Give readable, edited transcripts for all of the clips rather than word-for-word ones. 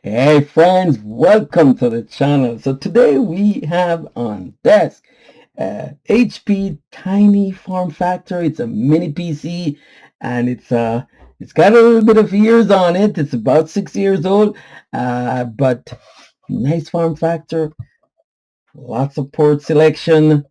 Hey friends, welcome to the channel. So today we have on desk HP tiny form factor. It's a mini PC and it's got a little bit of years on it. It's about 6 years old, but nice form factor, lots of port selection.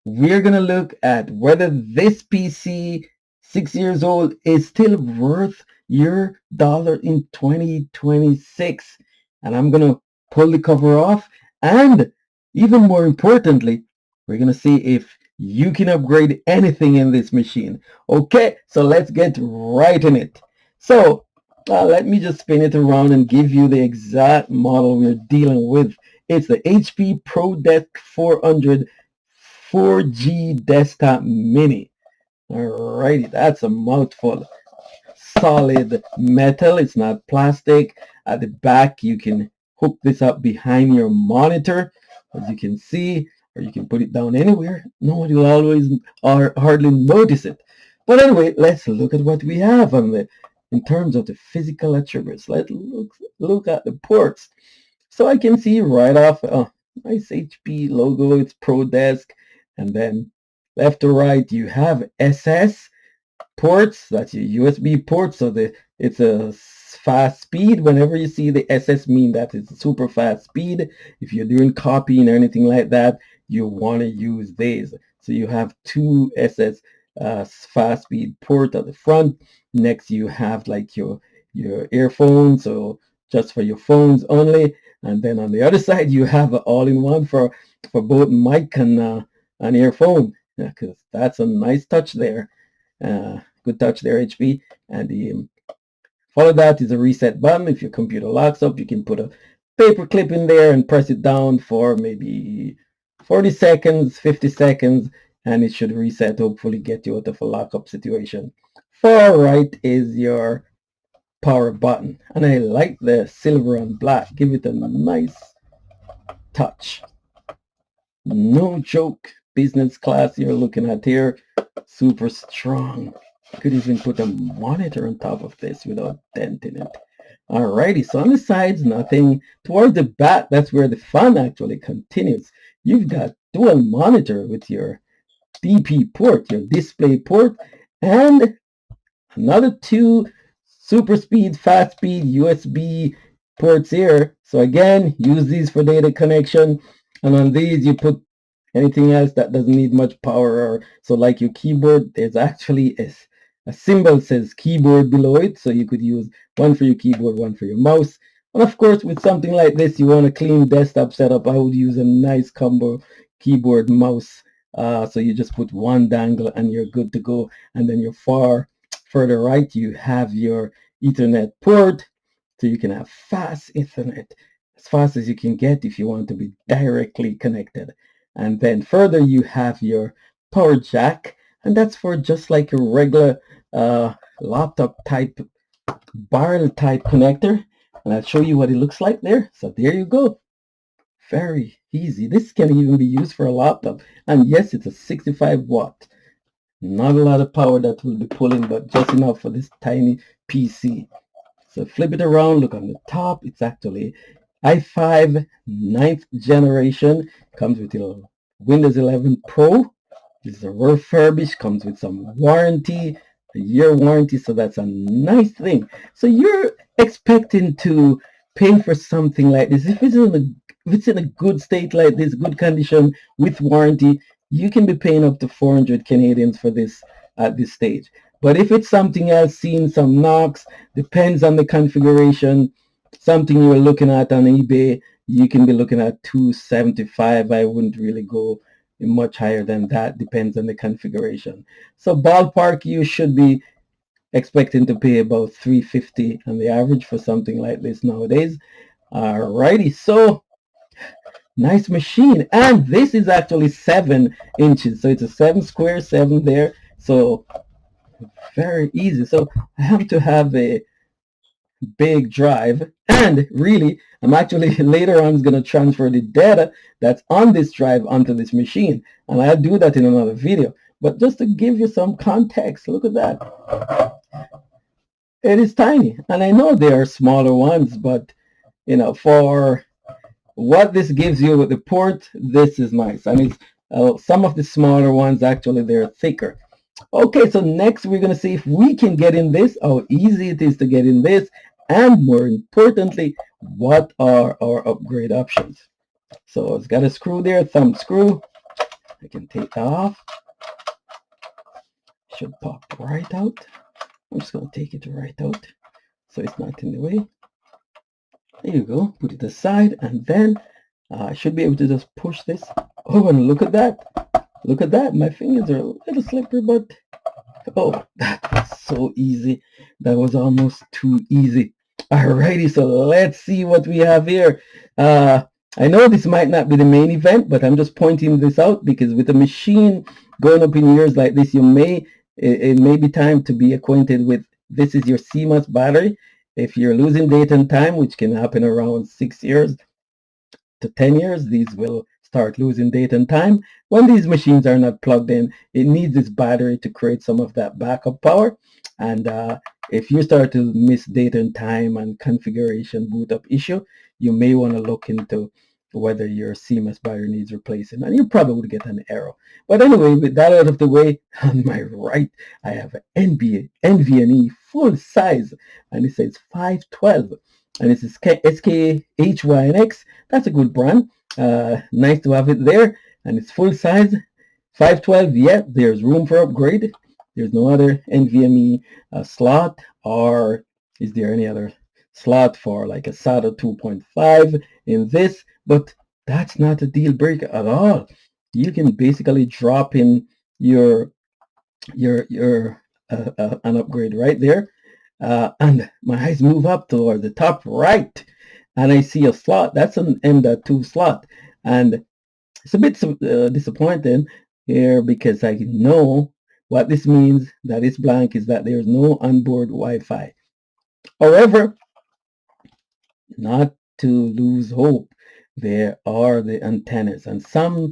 We're gonna look at whether this PC 6 years old is still worth your dollar in 2026. And I'm gonna pull the cover off, and even more importantly, we're gonna see if you can upgrade anything in this machine. Okay, so let's get right in it. So let me just spin it around and give you the exact model we're dealing with. It's the HP ProDesk 400 4G desktop mini. Alrighty, that's a mouthful. Solid metal, it's not plastic. At the back, you can hook this up behind your monitor, as you can see, or you can put it down anywhere. Nobody will always or hardly notice it. But anyway, let's look at what we have on the in terms of the physical attributes. Let's look at the ports. So I can see right off a nice HP logo, it's ProDesk, and then left to right you have SS ports, that's your USB ports, so it's a fast speed. Whenever you see the SS mean that it's a super fast speed. If you're doing copying or anything like that, you want to use these. So you have two SS fast speed port at the front. Next you have like your earphones, so just for your phones only. And then on the other side you have an all-in-one for both mic and earphone. Because that's a nice touch there. Good touch there, HP. And follow that is a reset button. If your computer locks up, you can put a paper clip in there and press it down for maybe 40 seconds, 50 seconds, and it should reset, hopefully get you out of a lockup situation. Far right is your power button, and I like the silver and black. Give it a nice touch. No joke. Business class you're looking at here. Super strong. Could even put a monitor on top of this without denting it. Alrighty, so on the sides, nothing. Towards the back, that's where the fun actually continues. You've got dual monitor with your DP port, your display port, and another two super speed, fast speed USB ports here. So again, use these for data connection. And on these, you put anything else that doesn't need much power. Or so like your keyboard, there's actually a symbol says keyboard below it. So you could use one for your keyboard, one for your mouse. And of course, with something like this, you want a clean desktop setup. I would use a nice combo keyboard mouse. So you just put one dangle and you're good to go. And then you're further right, you have your Ethernet port, so you can have fast Ethernet, as fast as you can get if you want to be directly connected. And then further, you have your power jack, and that's for just like a regular laptop type, barrel type connector. And I'll show you what it looks like there. So there you go. Very easy. This can even be used for a laptop. And yes, it's a 65 watt. Not a lot of power that will be pulling, but just enough for this tiny PC. So flip it around, look on the top. It's actually i5 9th generation. Comes with a Windows 11 Pro. This is a refurbished, comes with some warranty, a year warranty, so that's a nice thing. So you're expecting to pay for something like this. If it's in a good state like this, good condition with warranty, you can be paying up to 400 Canadians for this at this stage. But if it's something else, seeing some knocks, depends on the configuration, something you're looking at on eBay, you can be looking at 275. I wouldn't really go much higher than that, depends on the configuration. So ballpark, you should be expecting to pay about 350 on the average for something like this nowadays. Alrighty, so nice machine. And this is actually 7 inches, so it's a 7 square, 7 there, so very easy. So I have to have a big drive, and really I'm actually later on going to transfer the data that's on this drive onto this machine, and I'll do that in another video. But just to give you some context, look at that. It is tiny, and I know there are smaller ones, but for what this gives you with the port, this is nice. And it's some of the smaller ones, actually, they're thicker. Okay, so next we're going to see if we can get in this, how easy it is to get in this, and more importantly, what are our upgrade options. So it's got a screw there, thumb screw. I can take that off. Should pop right out. I'm just going to take it right out so it's not in the way. There you go. Put it aside, and then I should be able to just push this. Oh, and look at that. Look at that. My fingers are a little slippery, but oh, that was so easy. That was almost too easy. Alrighty, so let's see what we have here. I know this might not be the main event, but I'm just pointing this out because with a machine going up in years like this, it may be time to be acquainted with this is your CMOS battery. If you're losing date and time, which can happen around 6 years to 10 years, these will start losing date and time. When these machines are not plugged in, it needs this battery to create some of that backup power. And if you start to miss date and time and configuration boot up issue, you may want to look into whether your CMOS battery needs replacing, and you probably would get an error. But anyway, with that out of the way, on my right, I have an NVMe full size, and it says 512, and this is SKHYNX. That's a good brand. Nice to have it there, and it's full size, 512. Yeah, there's room for upgrade. There's no other NVMe slot, or is there any other slot for like a SATA 2.5 in this? But that's not a deal breaker at all. You can basically drop in your an upgrade right there, and my eyes move up toward the top right, and I see a slot. That's an M.2 slot, and it's a bit disappointing here because I know what this means. That is blank is that there's no onboard Wi-Fi. However, not to lose hope, there are the antennas, and some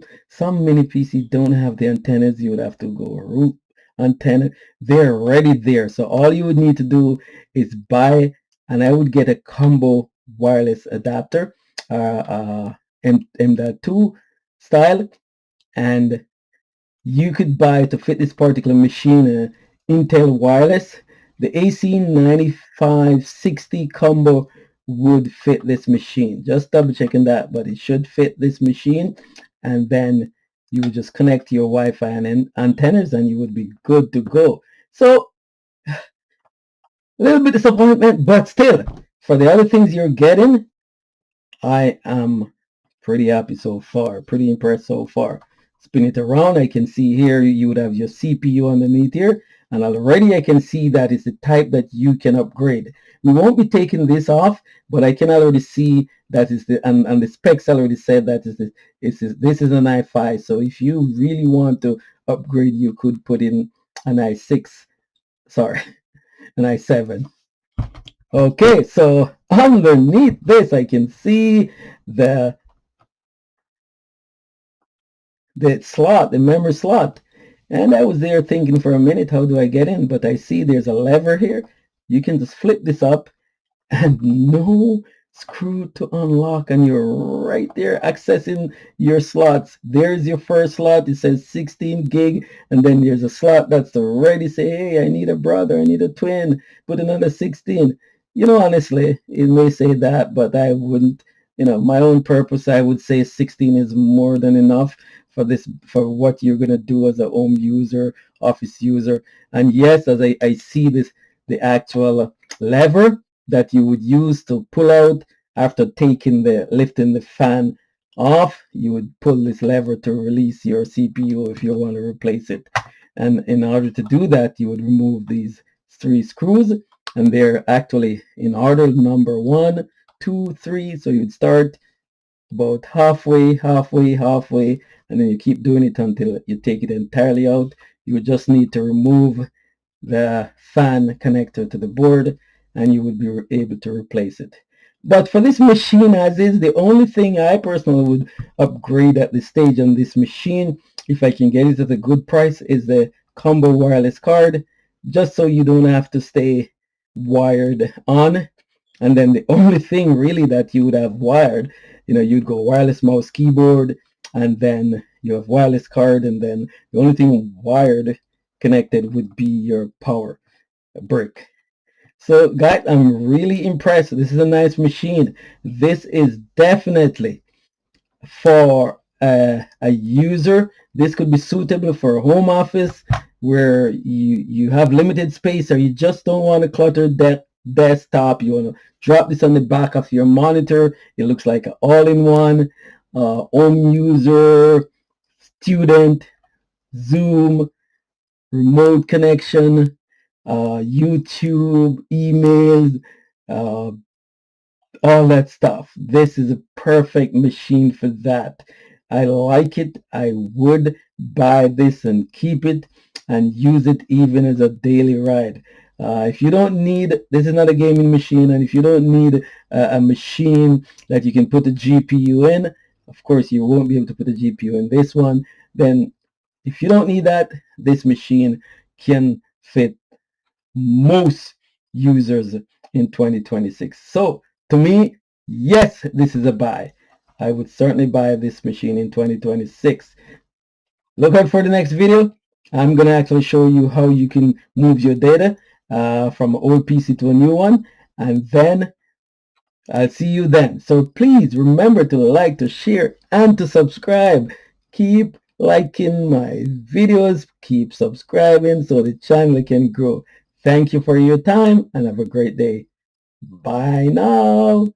mini PC don't have the antennas. You would have to go root antenna. They're already there, so all you would need to do is buy, and I would get a combo wireless adapter, M.2 style, and you could buy to fit this particular machine Intel wireless. The AC 9560 combo would fit this machine. Just double checking that, but it should fit this machine. And then you would just connect your Wi-Fi and antennas, and you would be good to go. So a little bit disappointment, but still, for the other things you're getting, I am pretty happy so far, pretty impressed so far. Spin it around, I can see here you would have your CPU underneath here, and already I can see that it's the type that you can upgrade. We won't be taking this off, but I can already see that is the and the specs already said that this is an i5. So if you really want to upgrade, you could put in an i6, sorry, an i7. Okay, so underneath this I can see the slot, the memory slot. And I was there thinking for a minute, how do I get in? But I see there's a lever here. You can just flip this up and no screw to unlock, and you're right there accessing your slots. There's your first slot. It says 16 gig, and then there's a slot that's already say, hey, I need a brother, I need a twin, put another 16. Honestly, it may say that, but I wouldn't, my own purpose, I would say 16 is more than enough for what you're gonna do as a home user, office user. And yes, as I see this, the actual lever that you would use to pull out after lifting the fan off, you would pull this lever to release your CPU if you want to replace it. And in order to do that, you would remove these 3 screws, and they're actually in order, number 1, 2, 3. So you'd start about halfway, and then you keep doing it until you take it entirely out. You would just need to remove the fan connector to the board, and you would be able to replace it. But for this machine as is, the only thing I personally would upgrade at this stage on this machine, if I can get it at a good price, is the combo wireless card, just so you don't have to stay wired on. And then the only thing really that you would have wired, you'd go wireless mouse keyboard, and then you have wireless card, and then the only thing wired connected would be your power brick. So guys, I'm really impressed. This is a nice machine. This is definitely for a user. This could be suitable for a home office where you have limited space, or you just don't want to clutter that desktop. You want to drop this on the back of your monitor. It looks like an all-in-one home user, student, Zoom, remote connection, YouTube, emails, uh, all that stuff. This is a perfect machine for that. I like it. I would buy this and keep it and use it even as a daily ride. If you don't need, this is not a gaming machine, and if you don't need a machine that you can put a GPU in, of course you won't be able to put a GPU in this one, then if you don't need that, this machine can fit most users in 2026. So to me, yes, this is a buy. I would certainly buy this machine in 2026. Look out for the next video. I'm going to actually show you how you can move your data from an old PC to a new one. And then I'll see you then. So please remember to like, to share, and to subscribe. Keep liking my videos, keep subscribing so the channel can grow. Thank you for your time and have a great day. Bye now.